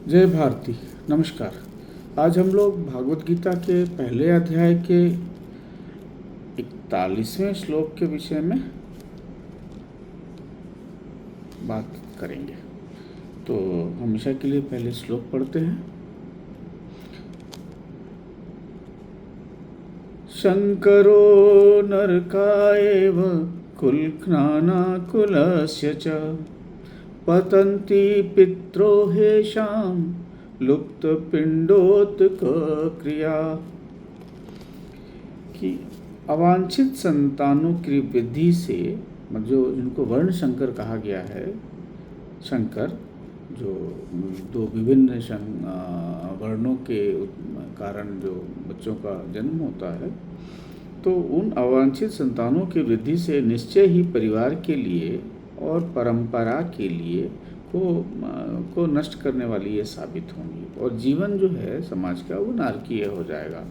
जय भारती। नमस्कार। आज हम लोग भागवत गीता के पहले अध्याय के 41वें श्लोक के विषय में बात करेंगे। तो हमेशा के लिए पहले श्लोक पढ़ते हैं। शंकरो नरकायेव कुलघ्नानाकुलस्य च पतन्ति पित्रो हेषां लुप्तपिंडोत्क्रिया। कि अवांछित संतानों की वृद्धि से जो जिनको वर्ण शंकर कहा गया है, शंकर जो दो विभिन्न वर्णों के कारण जो बच्चों का जन्म होता है, तो उन अवांछित संतानों की वृद्धि से निश्चय ही परिवार के लिए और परंपरा के लिए को नष्ट करने वाली ये साबित होंगी और जीवन जो है समाज का वो नारकीय हो जाएगा।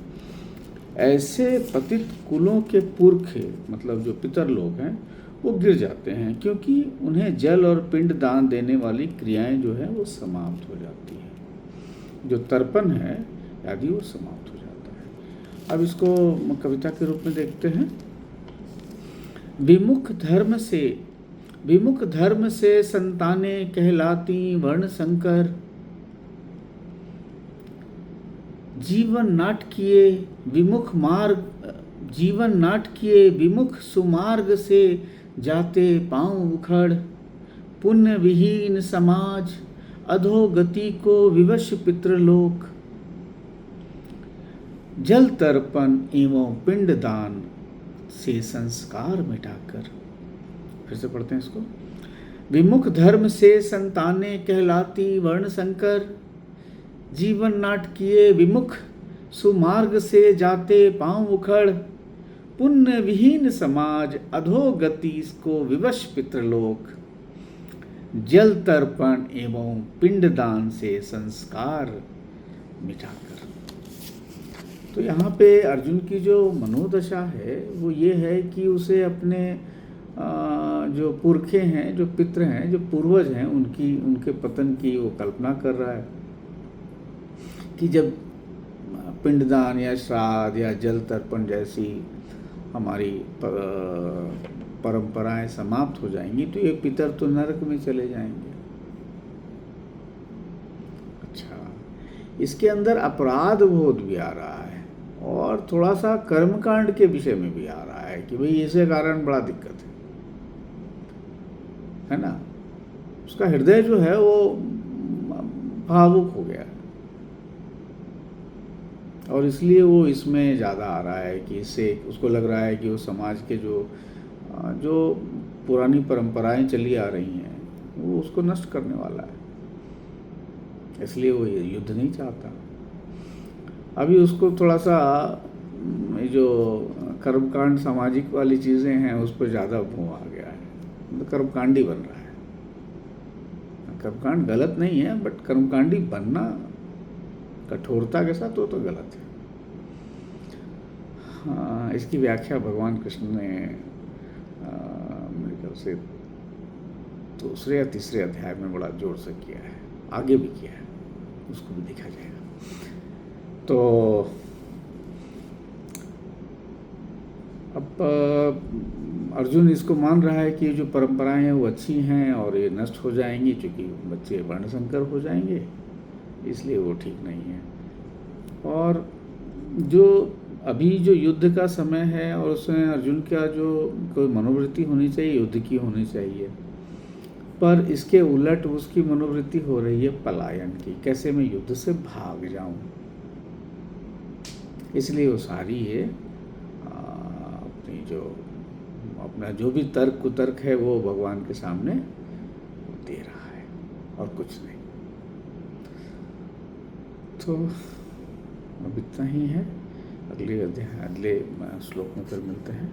ऐसे पतित कुलों के पुरख मतलब जो पितर लोग हैं वो गिर जाते हैं, क्योंकि उन्हें जल और पिंड दान देने वाली क्रियाएं जो है वो समाप्त हो जाती है। जो तर्पण है आदि वो समाप्त हो जाता है। अब इसको कविता के रूप में देखते हैं। विमुख धर्म से संतानें कहलाती वर्ण संकर, जीवन नाटकीय विमुख सुमार्ग से जाते पांव उखड़, पुण्य विहीन समाज अधोगति को विवश पितृलोक, जल तर्पण एवं पिंडदान से संस्कार मिटाकर। फिर से पढ़ते हैं इसको। विमुख धर्म से संतानें कहलाती वर्ण संकर, जीवन नाटकीय विमुख सुमार्ग से जाते पांव उखड़, पुण्य विहीन समाज अधोगति को विवश पितृलोक, जल तर्पण एवं पिंडदान से संस्कार मिटाकर। तो यहाँ पे अर्जुन की जो मनोदशा है वो ये है कि उसे अपने जो पुरखे हैं, जो पितृ हैं, जो पूर्वज हैं, उनके पतन की वो कल्पना कर रहा है कि जब पिंडदान या श्राद्ध या जल तर्पण जैसी हमारी परंपराएं समाप्त हो जाएंगी तो ये पितर तो नरक में चले जाएंगे। अच्छा, इसके अंदर अपराध बोध भी आ रहा है और थोड़ा सा कर्मकांड के विषय में भी आ रहा है कि भाई इसके कारण बड़ा दिक्कत है ना। उसका हृदय जो है वो भावुक हो गया है और इसलिए वो इसमें ज़्यादा आ रहा है कि इससे उसको लग रहा है कि वो समाज के जो पुरानी परंपराएं चली आ रही हैं वो उसको नष्ट करने वाला है, इसलिए वो ये युद्ध नहीं चाहता। अभी उसको थोड़ा सा जो कर्मकांड सामाजिक वाली चीज़ें हैं उस पर ज़्यादा मोह आ गया है, मतलब कर्मकांडी बन रहा है। कर्मकांड गलत नहीं है, बट कर्मकांडी बनना कठोरता के साथ तो गलत है। हाँ, इसकी व्याख्या भगवान कृष्ण ने मेरे ख्याल से दूसरे या तीसरे अध्याय में बड़ा जोर से किया है, आगे भी किया है, उसको भी देखा जाएगा। तो अब अर्जुन इसको मान रहा है कि जो परंपराएं हैं वो अच्छी हैं और ये नष्ट हो जाएंगी, क्योंकि बच्चे वर्णशंकर हो जाएंगे, इसलिए वो ठीक नहीं है। और जो अभी जो युद्ध का समय है और उसमें अर्जुन का जो कोई मनोवृत्ति होनी चाहिए युद्ध की होनी चाहिए, पर इसके उलट उसकी मनोवृत्ति हो रही है पलायन की, कैसे मैं युद्ध से भाग जाऊं। इसलिए वो सारी ये अपना जो भी तर्क कुतर्क है वो भगवान के सामने दे रहा है और कुछ नहीं। तो अब इतना ही है। अगले श्लोक में फिर मिलते हैं।